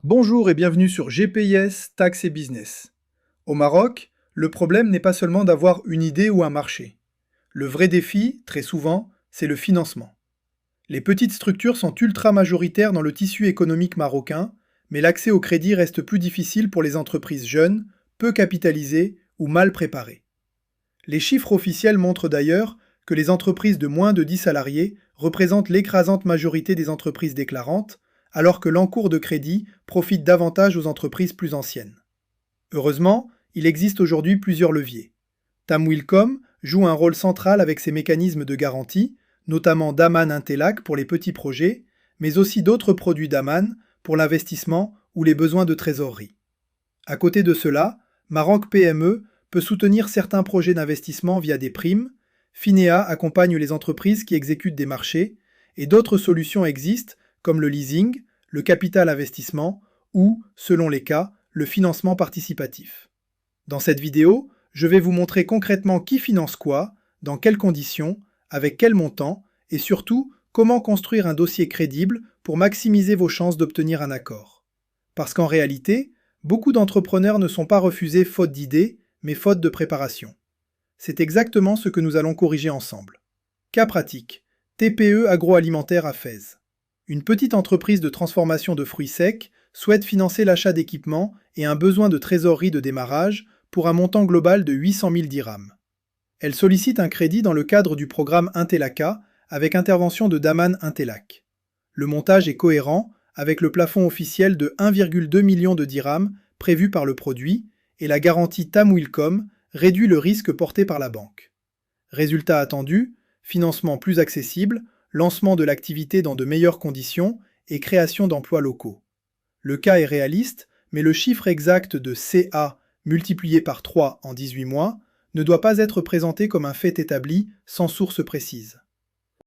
Bonjour et bienvenue sur GPS, Taxes et Business. Au Maroc, le problème n'est pas seulement d'avoir une idée ou un marché. Le vrai défi, très souvent, c'est le financement. Les petites structures sont ultra majoritaires dans le tissu économique marocain, mais l'accès au crédit reste plus difficile pour les entreprises jeunes, peu capitalisées ou mal préparées. Les chiffres officiels montrent d'ailleurs que les entreprises de moins de 10 salariés représentent l'écrasante majorité des entreprises déclarantes, alors que l'encours de crédit profite davantage aux entreprises plus anciennes. Heureusement, il existe aujourd'hui plusieurs leviers. Tamwilcom joue un rôle central avec ses mécanismes de garantie, notamment Daman Intelac pour les petits projets, mais aussi d'autres produits Daman pour l'investissement ou les besoins de trésorerie. À côté de cela, Maroc PME peut soutenir certains projets d'investissement via des primes, Finea accompagne les entreprises qui exécutent des marchés, et d'autres solutions existent comme le leasing, le capital investissement ou, selon les cas, le financement participatif. Dans cette vidéo, je vais vous montrer concrètement qui finance quoi, dans quelles conditions, avec quel montant, et surtout comment construire un dossier crédible pour maximiser vos chances d'obtenir un accord. Parce qu'en réalité, beaucoup d'entrepreneurs ne sont pas refusés faute d'idées, mais faute de préparation. C'est exactement ce que nous allons corriger ensemble. Cas pratique. TPE agroalimentaire à Fès. Une petite entreprise de transformation de fruits secs souhaite financer l'achat d'équipements et un besoin de trésorerie de démarrage pour un montant global de 800 000 dirhams. Elle sollicite un crédit dans le cadre du programme Intelaka avec intervention de Daman Intelac. Le montage est cohérent avec le plafond officiel de 1,2 million de dirhams prévu par le produit et la garantie Tamwilcom réduit le risque porté par la banque. Résultat attendu, financement plus accessible, lancement de l'activité dans de meilleures conditions et création d'emplois locaux. Le cas est réaliste, mais le chiffre exact de CA multiplié par 3 en 18 mois ne doit pas être présenté comme un fait établi sans source précise.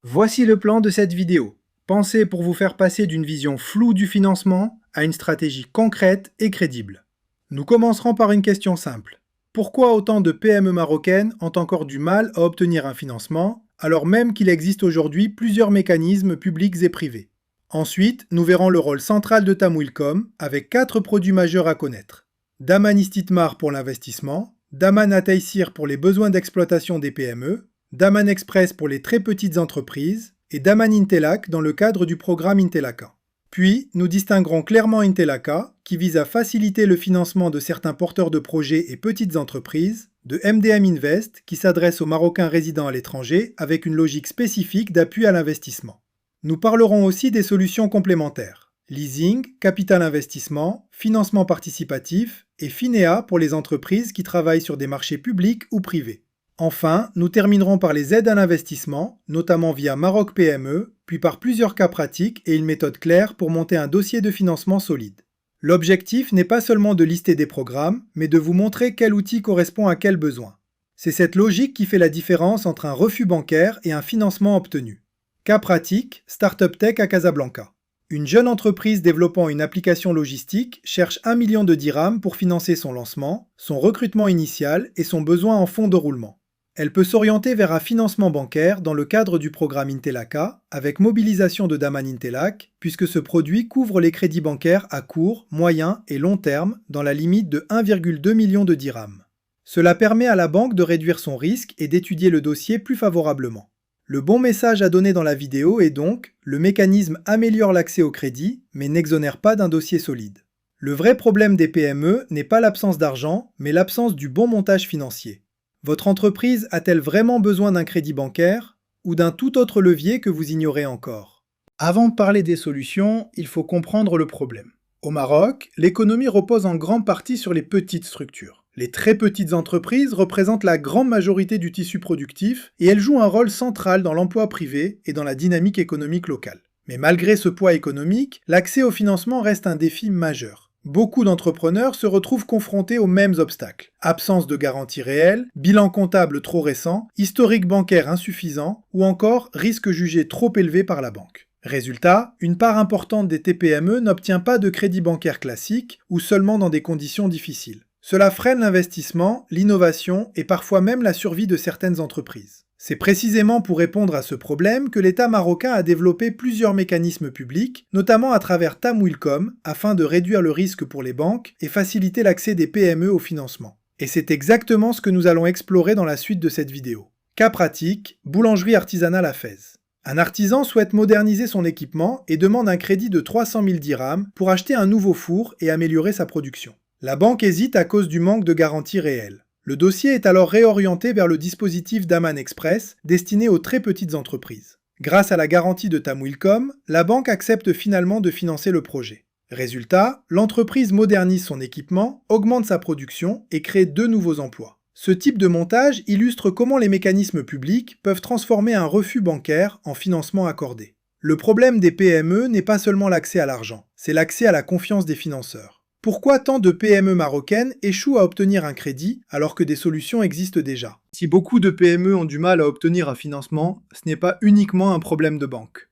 Voici le plan de cette vidéo, pensé pour vous faire passer d'une vision floue du financement à une stratégie concrète et crédible. Nous commencerons par une question simple. Pourquoi autant de PME marocaines ont encore du mal à obtenir un financement, alors même qu'il existe aujourd'hui plusieurs mécanismes publics et privés? Ensuite, nous verrons le rôle central de Tamwilcom avec 4 produits majeurs à connaître. Daman Istithmar pour l'investissement, Daman Ataïsir pour les besoins d'exploitation des PME, Daman Express pour les très petites entreprises et Daman Intelac dans le cadre du programme Intelaka. Puis, nous distinguerons clairement Intelaka, qui vise à faciliter le financement de certains porteurs de projets et petites entreprises, de MDM Invest, qui s'adresse aux Marocains résidant à l'étranger avec une logique spécifique d'appui à l'investissement. Nous parlerons aussi des solutions complémentaires, leasing, capital investissement, financement participatif et Finea pour les entreprises qui travaillent sur des marchés publics ou privés. Enfin, nous terminerons par les aides à l'investissement, notamment via Maroc PME, puis par plusieurs cas pratiques et une méthode claire pour monter un dossier de financement solide. L'objectif n'est pas seulement de lister des programmes, mais de vous montrer quel outil correspond à quel besoin. C'est cette logique qui fait la différence entre un refus bancaire et un financement obtenu. Cas pratique, Startup Tech à Casablanca. Une jeune entreprise développant une application logistique cherche 1 million de dirhams pour financer son lancement, son recrutement initial et son besoin en fonds de roulement. Elle peut s'orienter vers un financement bancaire dans le cadre du programme Intelaka, avec mobilisation de Daman Intelac, puisque ce produit couvre les crédits bancaires à court, moyen et long terme dans la limite de 1,2 million de dirhams. Cela permet à la banque de réduire son risque et d'étudier le dossier plus favorablement. Le bon message à donner dans la vidéo est donc, le mécanisme améliore l'accès au crédit, mais n'exonère pas d'un dossier solide. Le vrai problème des PME n'est pas l'absence d'argent, mais l'absence du bon montage financier. Votre entreprise a-t-elle vraiment besoin d'un crédit bancaire ou d'un tout autre levier que vous ignorez encore? Avant de parler des solutions, il faut comprendre le problème. Au Maroc, l'économie repose en grande partie sur les petites structures. Les très petites entreprises représentent la grande majorité du tissu productif et elles jouent un rôle central dans l'emploi privé et dans la dynamique économique locale. Mais malgré ce poids économique, l'accès au financement reste un défi majeur. Beaucoup d'entrepreneurs se retrouvent confrontés aux mêmes obstacles. Absence de garantie réelle, bilan comptable trop récent, historique bancaire insuffisant ou encore risque jugé trop élevé par la banque. Résultat, une part importante des TPME n'obtient pas de crédit bancaire classique ou seulement dans des conditions difficiles. Cela freine l'investissement, l'innovation et parfois même la survie de certaines entreprises. C'est précisément pour répondre à ce problème que l'État marocain a développé plusieurs mécanismes publics, notamment à travers Tamwilcom, afin de réduire le risque pour les banques et faciliter l'accès des PME au financement. Et c'est exactement ce que nous allons explorer dans la suite de cette vidéo. Cas pratique, boulangerie artisanale à Fès. Un artisan souhaite moderniser son équipement et demande un crédit de 300 000 dirhams pour acheter un nouveau four et améliorer sa production. La banque hésite à cause du manque de garantie réelle. Le dossier est alors réorienté vers le dispositif d'Aman Express, destiné aux très petites entreprises. Grâce à la garantie de Tamwilcom, la banque accepte finalement de financer le projet. Résultat, l'entreprise modernise son équipement, augmente sa production et crée 2 nouveaux emplois. Ce type de montage illustre comment les mécanismes publics peuvent transformer un refus bancaire en financement accordé. Le problème des PME n'est pas seulement l'accès à l'argent, c'est l'accès à la confiance des financeurs. Pourquoi tant de PME marocaines échouent à obtenir un crédit alors que des solutions existent déjà? Si beaucoup de PME ont du mal à obtenir un financement, ce n'est pas uniquement un problème de banque.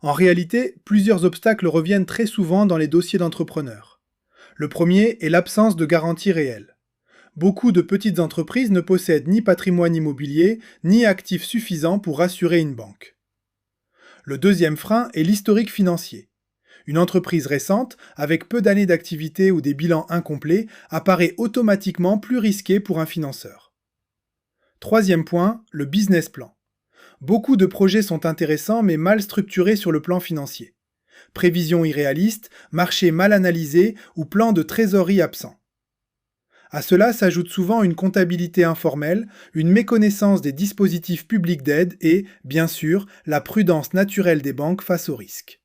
En réalité, plusieurs obstacles reviennent très souvent dans les dossiers d'entrepreneurs. Le premier est l'absence de garantie réelle. Beaucoup de petites entreprises ne possèdent ni patrimoine immobilier, ni actifs suffisants pour rassurer une banque. Le deuxième frein est l'historique financier. Une entreprise récente, avec peu d'années d'activité ou des bilans incomplets, apparaît automatiquement plus risquée pour un financeur. Troisième point, le business plan. Beaucoup de projets sont intéressants mais mal structurés sur le plan financier. Prévisions irréalistes, marché mal analysé ou plan de trésorerie absent. À cela s'ajoute souvent une comptabilité informelle, une méconnaissance des dispositifs publics d'aide et, bien sûr, la prudence naturelle des banques face au risque.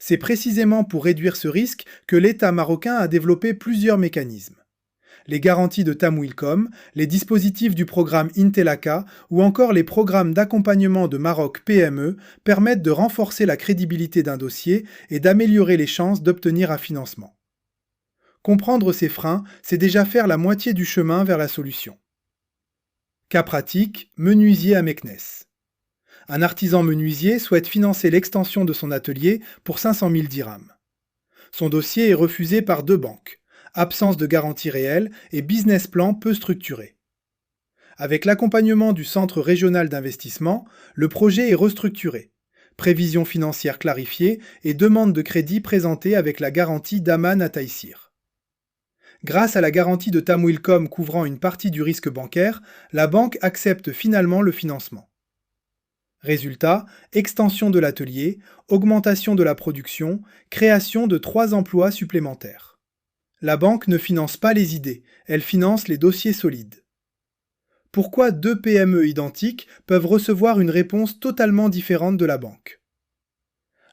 C'est précisément pour réduire ce risque que l'État marocain a développé plusieurs mécanismes. Les garanties de Tamwilcom, les dispositifs du programme Intelaka ou encore les programmes d'accompagnement de Maroc PME permettent de renforcer la crédibilité d'un dossier et d'améliorer les chances d'obtenir un financement. Comprendre ces freins, c'est déjà faire la moitié du chemin vers la solution. Cas pratique, menuisier à Meknès. Un artisan menuisier souhaite financer l'extension de son atelier pour 500 000 dirhams. Son dossier est refusé par 2 banques, absence de garantie réelle et business plan peu structuré. Avec l'accompagnement du Centre régional d'investissement, le projet est restructuré, prévisions financières clarifiées et demande de crédit présentée avec la garantie d'Aman à Taïsir. Grâce à la garantie de Tamwilcom couvrant une partie du risque bancaire, la banque accepte finalement le financement. Résultat, extension de l'atelier, augmentation de la production, création de 3 emplois supplémentaires. La banque ne finance pas les idées, elle finance les dossiers solides. Pourquoi 2 PME identiques peuvent recevoir une réponse totalement différente de la banque?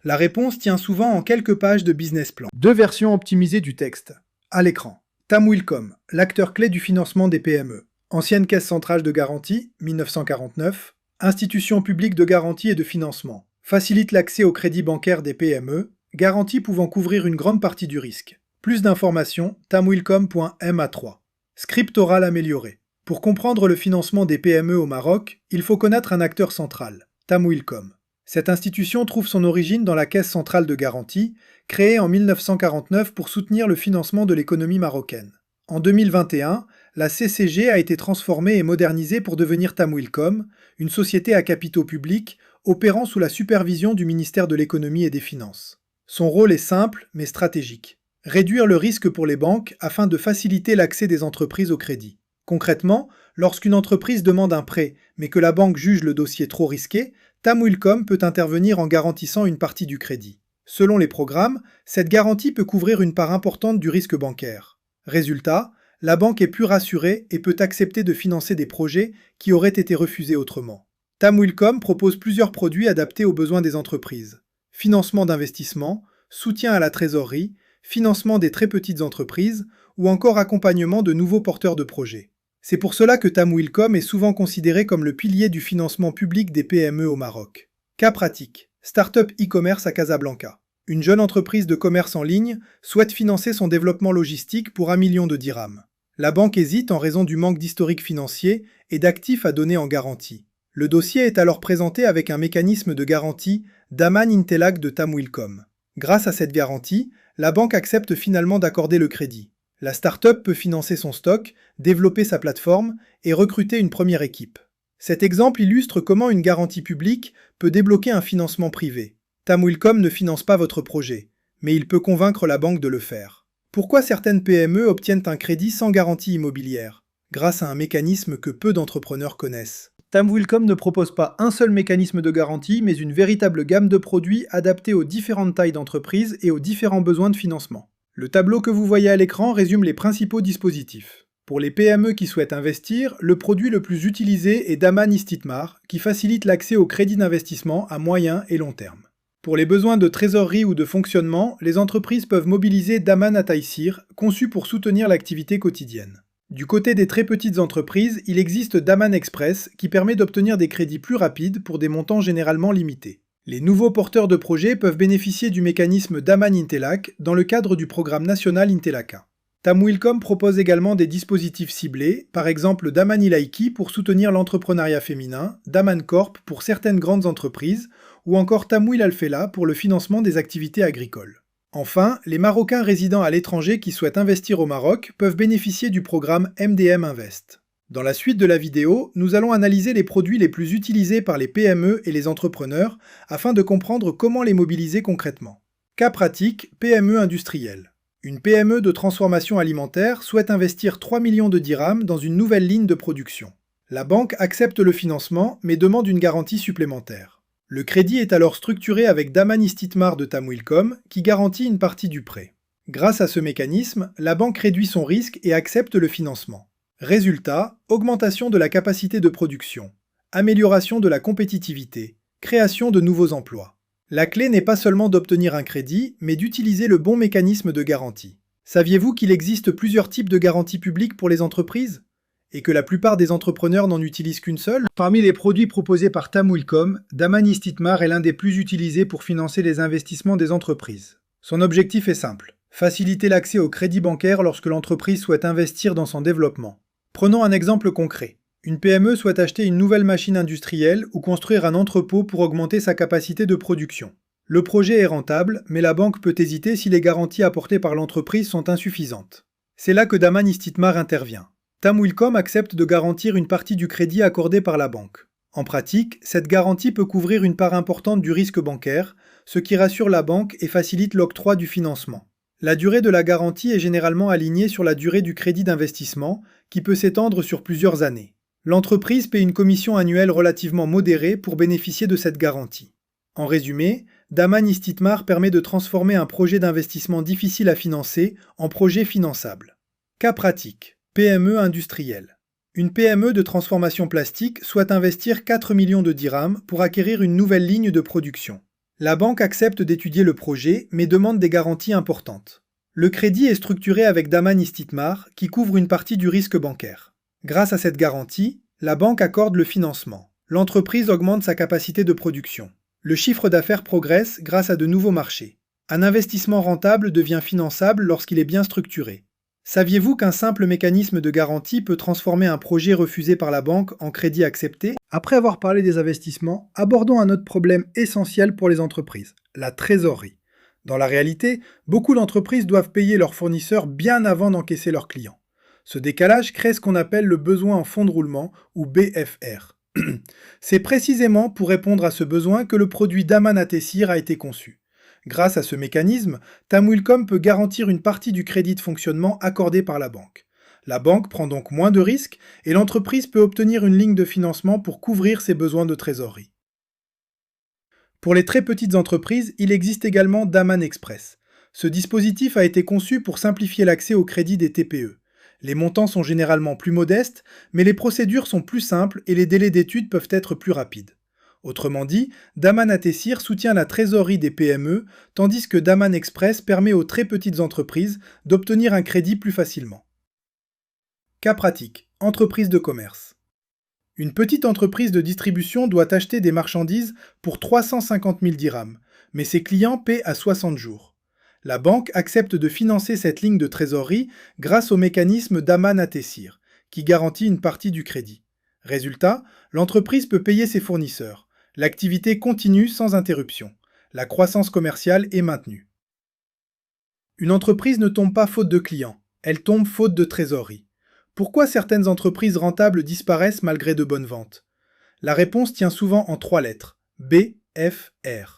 La réponse tient souvent en quelques pages de business plan. 2 versions optimisées du texte. À l'écran. Tamwilcom, l'acteur clé du financement des PME. Ancienne caisse centrale de garantie, 1949. Institution publique de garantie et de financement. Facilite l'accès au crédit bancaire des PME, garantie pouvant couvrir une grande partie du risque. Plus d'informations, tamwilcom.ma3. Script oral amélioré. Pour comprendre le financement des PME au Maroc, il faut connaître un acteur central, Tamwilcom. Cette institution trouve son origine dans la Caisse centrale de garantie, créée en 1949 pour soutenir le financement de l'économie marocaine. En 2021, la CCG a été transformée et modernisée pour devenir Tamwilcom, une société à capitaux publics opérant sous la supervision du ministère de l'économie et des finances. Son rôle est simple mais stratégique. Réduire le risque pour les banques afin de faciliter l'accès des entreprises au crédit. Concrètement, lorsqu'une entreprise demande un prêt mais que la banque juge le dossier trop risqué, Tamwilcom peut intervenir en garantissant une partie du crédit. Selon les programmes, cette garantie peut couvrir une part importante du risque bancaire. Résultat, la banque est plus rassurée et peut accepter de financer des projets qui auraient été refusés autrement. Tamwilcom propose plusieurs produits adaptés aux besoins des entreprises. Financement d'investissement, soutien à la trésorerie, financement des très petites entreprises ou encore accompagnement de nouveaux porteurs de projets. C'est pour cela que Tamwilcom est souvent considéré comme le pilier du financement public des PME au Maroc. Cas pratique. Startup e-commerce à Casablanca. Une jeune entreprise de commerce en ligne souhaite financer son développement logistique pour 1 million de dirhams. La banque hésite en raison du manque d'historique financier et d'actifs à donner en garantie. Le dossier est alors présenté avec un mécanisme de garantie d'Aman Intelak de Tamwilcom. Grâce à cette garantie, la banque accepte finalement d'accorder le crédit. La start-up peut financer son stock, développer sa plateforme et recruter une première équipe. Cet exemple illustre comment une garantie publique peut débloquer un financement privé. Tamwilcom ne finance pas votre projet, mais il peut convaincre la banque de le faire. Pourquoi certaines PME obtiennent un crédit sans garantie immobilière? Grâce à un mécanisme que peu d'entrepreneurs connaissent. Tamwilcom ne propose pas un seul mécanisme de garantie, mais une véritable gamme de produits adaptés aux différentes tailles d'entreprise et aux différents besoins de financement. Le tableau que vous voyez à l'écran résume les principaux dispositifs. Pour les PME qui souhaitent investir, le produit le plus utilisé est Daman Istithmar, qui facilite l'accès au crédit d'investissement à moyen et long terme. Pour les besoins de trésorerie ou de fonctionnement, les entreprises peuvent mobiliser Daman Ataysir, conçu pour soutenir l'activité quotidienne. Du côté des très petites entreprises, il existe Daman Express, qui permet d'obtenir des crédits plus rapides pour des montants généralement limités. Les nouveaux porteurs de projets peuvent bénéficier du mécanisme Daman Intelac dans le cadre du programme national Intelaca. Tamwilcom propose également des dispositifs ciblés, par exemple Daman Ilaiki pour soutenir l'entrepreneuriat féminin, Daman Corp pour certaines grandes entreprises, ou encore Tamwil Alfela pour le financement des activités agricoles. Enfin, les Marocains résidant à l'étranger qui souhaitent investir au Maroc peuvent bénéficier du programme MDM Invest. Dans la suite de la vidéo, nous allons analyser les produits les plus utilisés par les PME et les entrepreneurs afin de comprendre comment les mobiliser concrètement. Cas pratique, PME industrielle. Une PME de transformation alimentaire souhaite investir 3 millions de dirhams dans une nouvelle ligne de production. La banque accepte le financement mais demande une garantie supplémentaire. Le crédit est alors structuré avec Daman Istithmar de Tamwilcom qui garantit une partie du prêt. Grâce à ce mécanisme, la banque réduit son risque et accepte le financement. Résultat, augmentation de la capacité de production, amélioration de la compétitivité, création de nouveaux emplois. La clé n'est pas seulement d'obtenir un crédit, mais d'utiliser le bon mécanisme de garantie. Saviez-vous qu'il existe plusieurs types de garanties publiques pour les entreprises? Et que la plupart des entrepreneurs n'en utilisent qu'une seule? Parmi les produits proposés par Tamwilcom, Daman Istithmar est l'un des plus utilisés pour financer les investissements des entreprises. Son objectif est simple, faciliter l'accès au crédit bancaire lorsque l'entreprise souhaite investir dans son développement. Prenons un exemple concret. Une PME souhaite acheter une nouvelle machine industrielle ou construire un entrepôt pour augmenter sa capacité de production. Le projet est rentable, mais la banque peut hésiter si les garanties apportées par l'entreprise sont insuffisantes. C'est là que Daman Istithmar intervient. Tamwilcom accepte de garantir une partie du crédit accordé par la banque. En pratique, cette garantie peut couvrir une part importante du risque bancaire, ce qui rassure la banque et facilite l'octroi du financement. La durée de la garantie est généralement alignée sur la durée du crédit d'investissement, qui peut s'étendre sur plusieurs années. L'entreprise paie une commission annuelle relativement modérée pour bénéficier de cette garantie. En résumé, Daman Istithmar permet de transformer un projet d'investissement difficile à financer en projet finançable. Cas pratique. PME industrielle. Une PME de transformation plastique souhaite investir 4 millions de dirhams pour acquérir une nouvelle ligne de production. La banque accepte d'étudier le projet, mais demande des garanties importantes. Le crédit est structuré avec Daman Istithmar, qui couvre une partie du risque bancaire. Grâce à cette garantie, la banque accorde le financement. L'entreprise augmente sa capacité de production. Le chiffre d'affaires progresse grâce à de nouveaux marchés. Un investissement rentable devient finançable lorsqu'il est bien structuré. Saviez-vous qu'un simple mécanisme de garantie peut transformer un projet refusé par la banque en crédit accepté? Après avoir parlé des investissements, abordons un autre problème essentiel pour les entreprises, la trésorerie. Dans la réalité, beaucoup d'entreprises doivent payer leurs fournisseurs bien avant d'encaisser leurs clients. Ce décalage crée ce qu'on appelle le besoin en fonds de roulement, ou BFR. C'est précisément pour répondre à ce besoin que le produit Daman Ataysir a été conçu. Grâce à ce mécanisme, Tamwilcom peut garantir une partie du crédit de fonctionnement accordé par la banque. La banque prend donc moins de risques et l'entreprise peut obtenir une ligne de financement pour couvrir ses besoins de trésorerie. Pour les très petites entreprises, il existe également Daman Express. Ce dispositif a été conçu pour simplifier l'accès au crédit des TPE. Les montants sont généralement plus modestes, mais les procédures sont plus simples et les délais d'étude peuvent être plus rapides. Autrement dit, Daman Ataysir soutient la trésorerie des PME, tandis que Daman Express permet aux très petites entreprises d'obtenir un crédit plus facilement. Cas pratique, entreprise de commerce. Une petite entreprise de distribution doit acheter des marchandises pour 350 000 dirhams, mais ses clients paient à 60 jours. La banque accepte de financer cette ligne de trésorerie grâce au mécanisme Daman Ataysir, qui garantit une partie du crédit. Résultat, l'entreprise peut payer ses fournisseurs. L'activité continue sans interruption. La croissance commerciale est maintenue. Une entreprise ne tombe pas faute de clients, elle tombe faute de trésorerie. Pourquoi certaines entreprises rentables disparaissent malgré de bonnes ventes? La réponse tient souvent en 3 lettres. B, F, R.